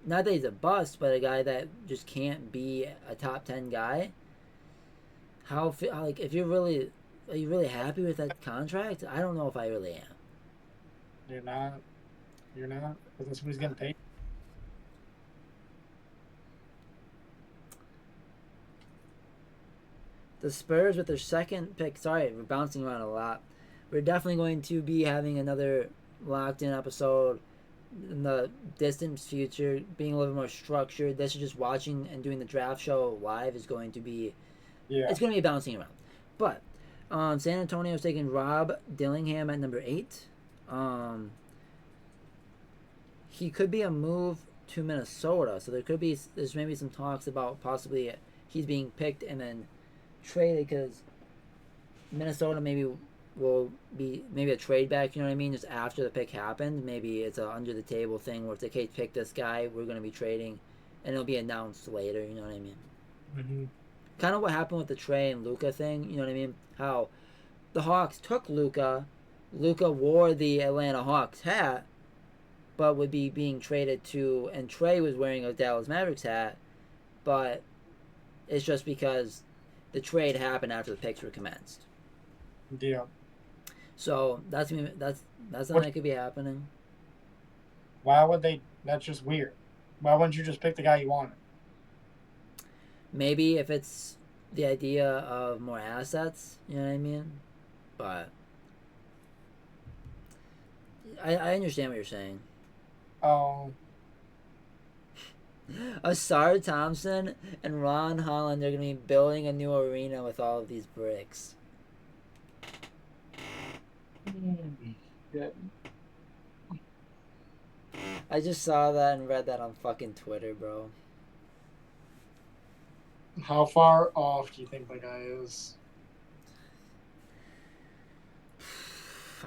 not that he's a bust, but a guy that just can't be a top 10 guy, are you really happy with that contract? I don't know if I really am. You're not, because that's what he's getting paid. The Spurs with their second pick, sorry, we're bouncing around a lot. We're definitely going to be having another locked-in episode in the distant future, being a little bit more structured. This is just watching and doing the draft show live is going to be, it's going to be bouncing around. But San Antonio's taking Rob Dillingham at number 8. He could be a move to Minnesota, so there's maybe some talks about possibly he's being picked and then traded, because Minnesota maybe will be maybe a trade back, you know what I mean, just after the pick happened. Maybe it's a under the table thing where it's like, hey, pick this guy, we're going to be trading, and it'll be announced later, you know what I mean? Mm-hmm. Kind of what happened with the Trey and Luka thing, you know what I mean? How the Hawks took Luka wore the Atlanta Hawks hat, but would be being traded to, and Trey was wearing a Dallas Mavericks hat, but it's just because the trade happened after the picks were commenced. Yeah. So that's something that could be happening. Why would they? That's just weird. Why wouldn't you just pick the guy you wanted? Maybe if it's the idea of more assets, you know what I mean? But I understand what you're saying. Oh, Asar Thompson and Ron Holland are going to be building a new arena with all of these bricks. good. I just saw that and read that on fucking Twitter, bro. How far off do you think the guy is?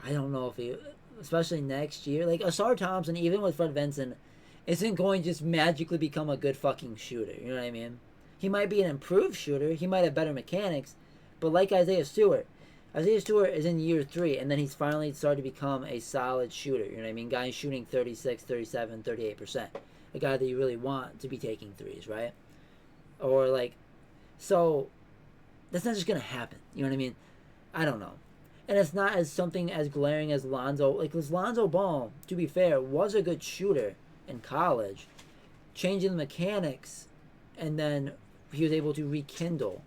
I don't know if he, especially next year, like Asar Thompson, even with Fred Vinson, isn't going to just magically become a good fucking shooter. You know what I mean? He might be an improved shooter. He might have better mechanics, but like Isaiah Stewart is in year 3, and then he's finally started to become a solid shooter. You know what I mean? Guy shooting 36, 37, 38%. A guy that you really want to be taking threes, right? Or like, so that's not just gonna happen. You know what I mean? I don't know. And it's not as something as glaring as Lonzo. Like, Lonzo Ball, to be fair, was a good shooter in college, changing the mechanics, and then he was able to rekindle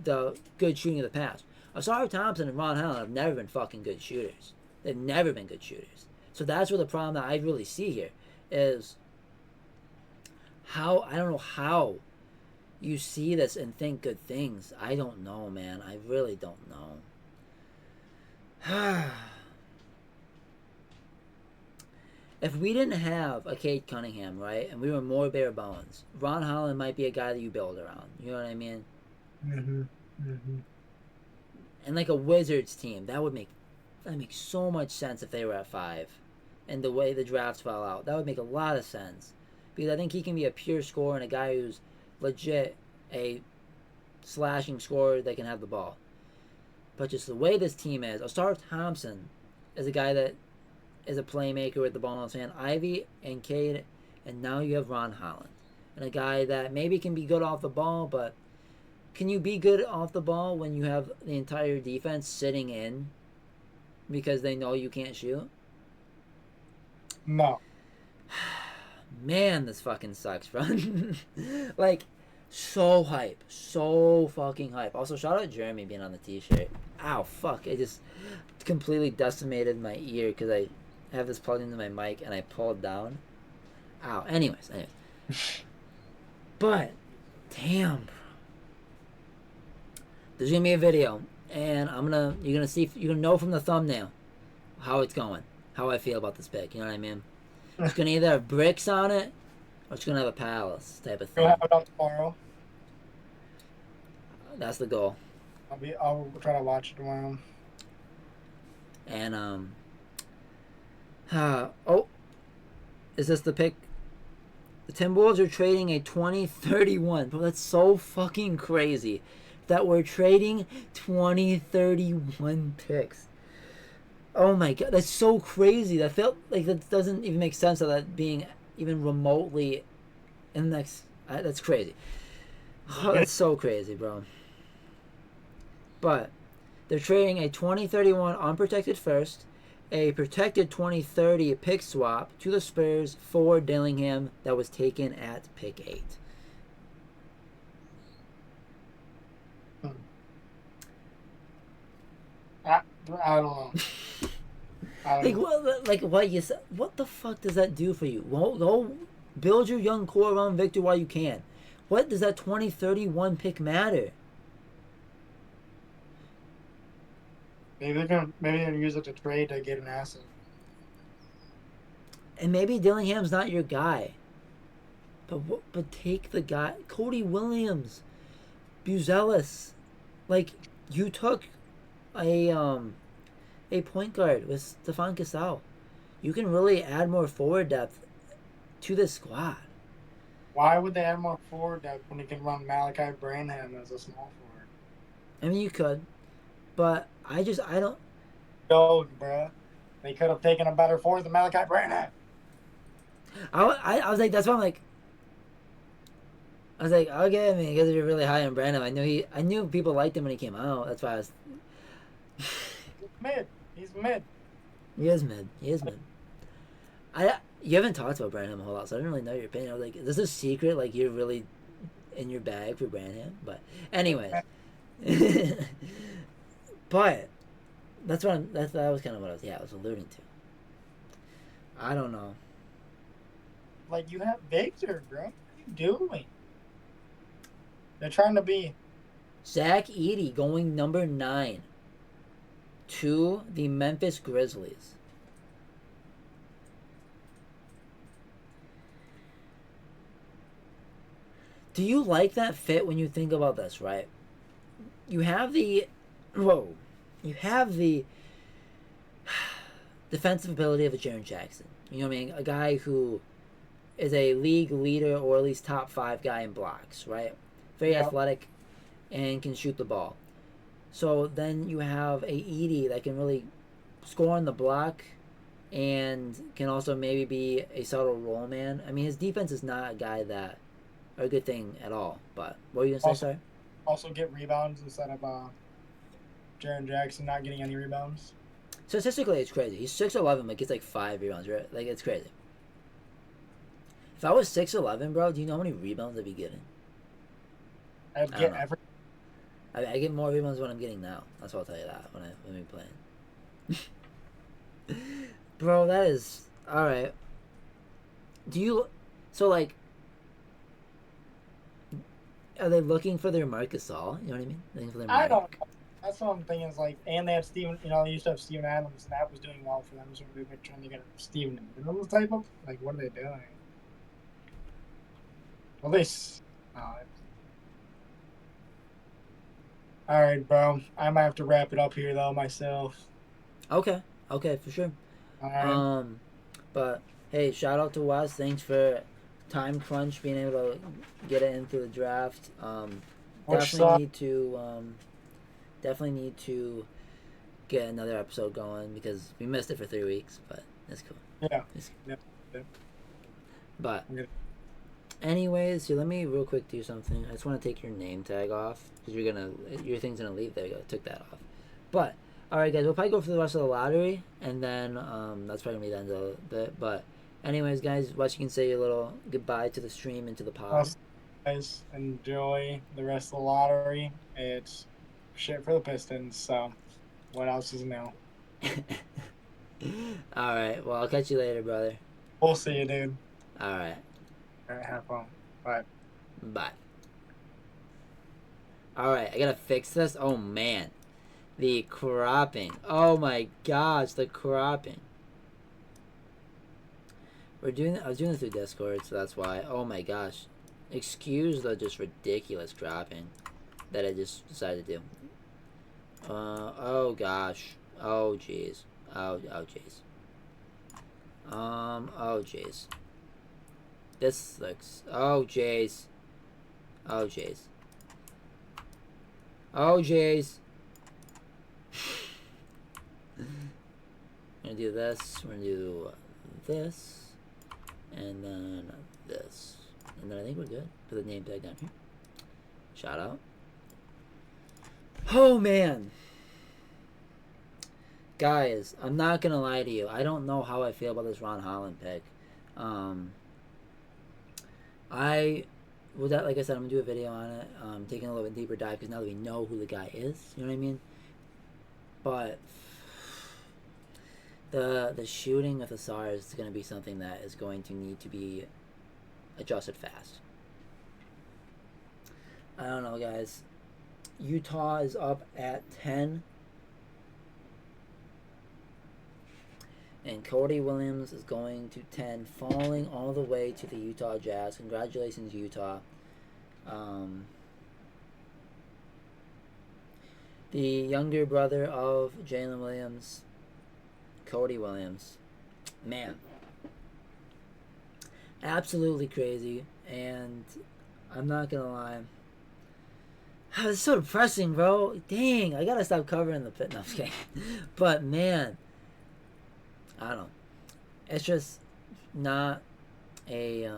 the good shooting of the past. Asar Thompson and Ron Holland have never been fucking good shooters. They've never been good shooters. So that's where the problem that I really see here is how, I don't know how you see this and think good things. I don't know, man. I really don't know. If we didn't have a Cade Cunningham, right, and we were more bare bones, Ron Holland might be a guy that you build around. You know what I mean? Mm-hmm. Mm-hmm. And like a Wizards team, that would make so much sense if they were at 5, and the way the drafts fell out, that would make a lot of sense, because I think he can be a pure scorer and a guy who's legit a slashing scorer that can have the ball. But just the way this team is, Asar Thompson is a guy that is a playmaker with the ball in his hand. Ivy and Cade, and now you have Ron Holland, and a guy that maybe can be good off the ball, but can you be good off the ball when you have the entire defense sitting in because they know you can't shoot? No. Man, this fucking sucks, bro. Like, so hype. So fucking hype. Also, shout out Jerami being on the t-shirt. Ow, fuck. I just completely decimated my ear because I have this plugged into my mic and I pulled down. Ow. Anyways. But, damn, bro. There's gonna be a video, and you're gonna know from the thumbnail how it's going, how I feel about this pick. You know what I mean? It's gonna either have bricks on it, or it's gonna have a palace type of thing. You'll have it on tomorrow. That's the goal. I'll try to watch it tomorrow. And is this the pick? The Timberwolves are trading a 2031. Bro, that's so fucking crazy that we're trading 2031 picks. Oh my god, that's so crazy. That felt like that doesn't even make sense of that being even remotely in the next. That's crazy. Oh, that's so crazy, bro. But they're trading a 2031 unprotected first, a protected 2030 pick swap to the Spurs for Dillingham that was taken at pick 8. I don't know. What the fuck does that do for you? Well, go build your young core around Victor while you can. What does that 2031 pick matter? Maybe they're gonna use it to trade to get an asset. And maybe Dillingham's not your guy. But take the guy. Cody Williams. Buzelis. Like, you took a point guard with Stefan Casal. You can really add more forward depth to this squad. Why would they add more forward depth when you can run Malachi Branham as a small forward? I mean, you could, but I don't. Go, bruh. They could have taken a better forward than Malachi Branham. I was like, that's why I'm like. I was like, okay, I mean, because you're really high on Brandon. I knew people liked him when he came out. That's why I was. He's mid. He's mid. He is mid. You haven't talked about Branham a whole lot, so I didn't really know your opinion. I was like, is this a secret? Like, you're really in your bag for Branham? But, anyways. But, that was kind of what I was alluding to. I don't know. Like, you have Victor, bro. What are you doing? They're trying to be. Zach Edey going number 9 to the Memphis Grizzlies. Do you like that fit when you think about this, right? You have the defensive ability of a Jaren Jackson. You know what I mean? A guy who is a league leader or at least top 5 guy in blocks, right? Very athletic and can shoot the ball. So then you have a Edey that can really score on the block and can also maybe be a subtle roll man. I mean, his defense is not a guy that a good thing at all. But what were you gonna say, sorry? Also get rebounds instead of Jaren Jackson not getting any rebounds. Statistically, it's crazy. He's 6'11", but gets like 5 rebounds, right? Like, it's crazy. If I was 6'11", bro, do you know how many rebounds I'd be getting? I'd get every. I get more rebounds than what I'm getting now. That's what I'll tell you that when we playing. Bro, that is all right. Do you so like? Are they looking for their Marc Gasol? You know what I mean? Looking for their I don't know. That's what I'm thinking. Is like, and they have Steven. You know, they used to have Steven Adams, and that was doing well for them. So they're trying to get a Steven Adams type of. Like, what are they doing? Well, all right, bro. I might have to wrap it up here though myself. Okay, for sure. All right. But hey, shout out to Wes. Thanks for time crunch being able to get it into the draft. Definitely need to get another episode going because we missed it for 3 weeks, but that's cool. Yeah. But anyways, here, let me real quick do something. I just want to take your name tag off because your thing's gonna leave. There you go. Took that off. But all right, guys, we'll probably go for the rest of the lottery, and then that's probably gonna be the end of it. But anyways, guys, Wes, you can say your little goodbye to the stream and to the pod. Guys, enjoy the rest of the lottery. It's shit for the Pistons. So, what else is new? All right. Well, I'll catch you later, brother. We'll see you, dude. All right. All right, have fun. Bye. Bye. Alright, I gotta fix this. Oh man. The cropping. Oh my gosh, the cropping. I was doing this through Discord, so that's why. Oh my gosh. Excuse the just ridiculous cropping that I just decided to do. Oh gosh. Oh jeez. Oh jeez. Oh jeez. This looks. Oh jeez. Oh jeez. Oh jeez. We're gonna do this. We're gonna do this, and then this, and then I think we're good. Put the name tag down here. Shout out. Oh man. Guys, I'm not gonna lie to you. I don't know how I feel about this Ron Holland pick. Like I said, I'm gonna do a video on it, taking a little bit deeper dive because now that we know who the guy is, you know what I mean. But the shooting with the SARS is gonna be something that is going to need to be adjusted fast. I don't know, guys. Utah is up at 10. And Cody Williams is going to 10, falling all the way to the Utah Jazz. Congratulations, Utah. The younger brother of Jalen Williams, Cody Williams. Man. Absolutely crazy. And I'm not going to lie. It's so depressing, bro. Dang, I got to stop covering the pit. No, I'm just kidding. But, man. I don't know. It's just not a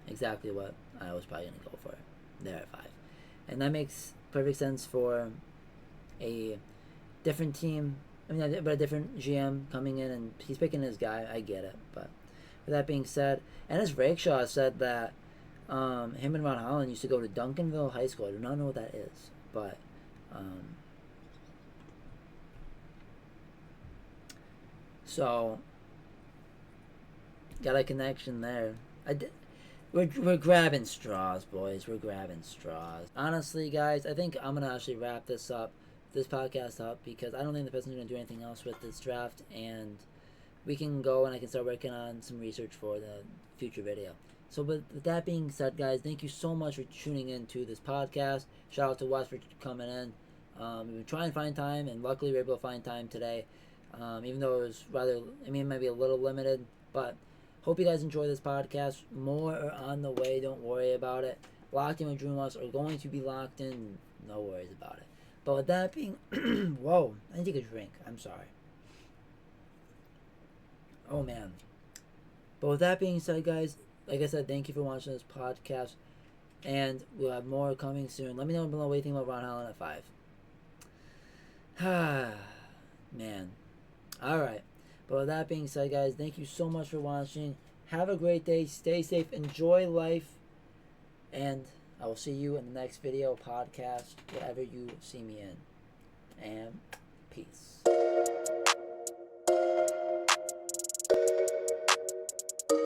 exactly what I was probably going to go for there at 5. And that makes perfect sense for a different team. I mean, but a different GM coming in, and he's picking his guy. I get it. But with that being said, and as Rakeshaw said that him and Ron Holland used to go to Duncanville High School. I do not know what that is. But so got a connection there. We're grabbing straws, boys. We're grabbing straws. Honestly, guys, I think I'm gonna actually wrap this podcast up, because I don't think the Pistons are gonna do anything else with this draft, and we can go and I can start working on some research for the future video. So, with that being said, guys, thank you so much for tuning in to this podcast. Shout out to Wes for coming in. We've been trying to find time, and luckily we were able to find time today. Even though it was it might be a little limited, but hope you guys enjoy this podcast. More are on the way, don't worry about it. Locked In with Drew and Wes are going to be locked in, no worries about it. But with that being, whoa, I need to take a drink, I'm sorry. Oh man. But with that being said, guys, like I said, thank you for watching this podcast, and we'll have more coming soon. Let me know below what you think about Ron Holland at 5. Man. Alright. But with that being said, guys, thank you so much for watching. Have a great day. Stay safe. Enjoy life. And I will see you in the next video, podcast, whatever you see me in. And peace.